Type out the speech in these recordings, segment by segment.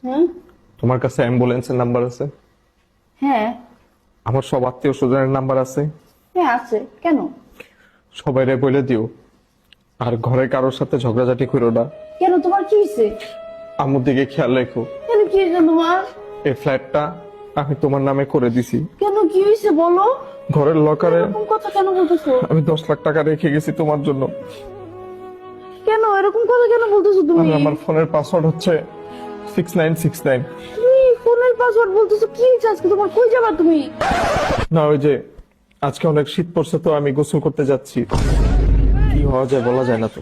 হুম। তোমার কাছে অ্যাম্বুলেন্সের নাম্বার আছে? হ্যাঁ। আমার সব আত্মীয় স্বজনের নাম্বার আছে? হ্যাঁ আছে, কেন? সবাইরে বলে দিও। আর ঘরে কারোর সাথে ঝগড়াঝাটি করো না। কেন, তোমার কি হয়েছে? আম্মুর দিকে খেয়াল রেখো। কেন, কি হয়েছে তোমার? এই ফ্ল্যাটটা আমি তোমার নামে করে দিছি। কেন, কি হয়েছে বলো? ঘরের লকারে এরকম কথা কেন বলতেছো? আমি 10 লাখ টাকা রেখে গেছি তোমার জন্য। কেন এরকম কথা কেন বলতেছো তুমি? আর আমার ফোনের পাসওয়ার্ড হচ্ছে 6969। তুমি ফোনের পাসওয়ার্ড বলতেছো? কি হয়েছে আজকে তোমার? কই যাবা তুমি? না, ওই যে আজকে অনেক শীত পড়ছে তো আমি গোসল করতে যাচ্ছি। কি হওয়া যায় বলা যায় না তো।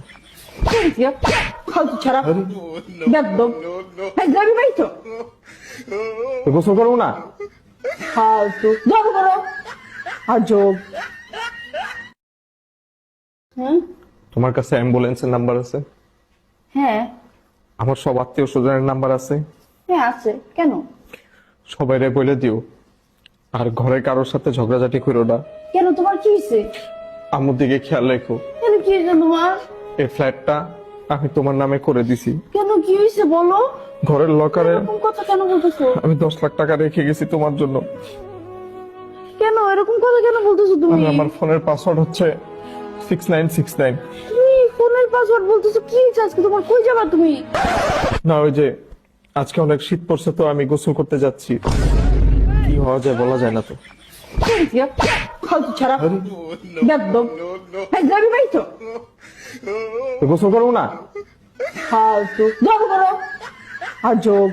ফালতু ছাড়া একদম যাবি ভাই তো তো গোসল করবো না? ফালতু যাবো করো আর যোগ। হুম। তোমার কাছে অ্যাম্বুলেন্সের নাম্বার আছে? হ্যাঁ। আমার সব আত্মীয় স্বজনের নাম্বার আছে? হ্যাঁ আছে, কেন? সবাইরে বলে দিও। আর ঘরে কারোর সাথে ঝগড়াঝাটি করো না। কেন, তোমার কি হয়েছে? আম্মুর দিকে খেয়াল রেখো। কেন, কি হয়েছে তোমার? এই ফ্ল্যাটটা আমি তোমার নামে করে দিছি। কেন, কি হয়েছে বলো? ঘরের লকারে এরকম কথা কেন বলতেছো? আমি 10 লাখ টাকা রেখে গেছি তোমার জন্য। কেন এরকম কথা কেন বলতেছো তুমি? আর আমার ফোনের পাসওয়ার্ড হচ্ছে 6969। তুমি ফোনের পাসওয়ার্ড বলতেছো? কি হয়েছে আজকে তোমার? কই যাবা তুমি? না, ওই যে আজকে অনেক শীত পড়ছে তো আমি গোসল করতে যাচ্ছি। কি হওয়া যায় বলা যায় না তো। ফালতু ছাড়া একদম যাবি ভাই তো তো গোসল করবো না? ফালতু যাবো করো আর যোগ।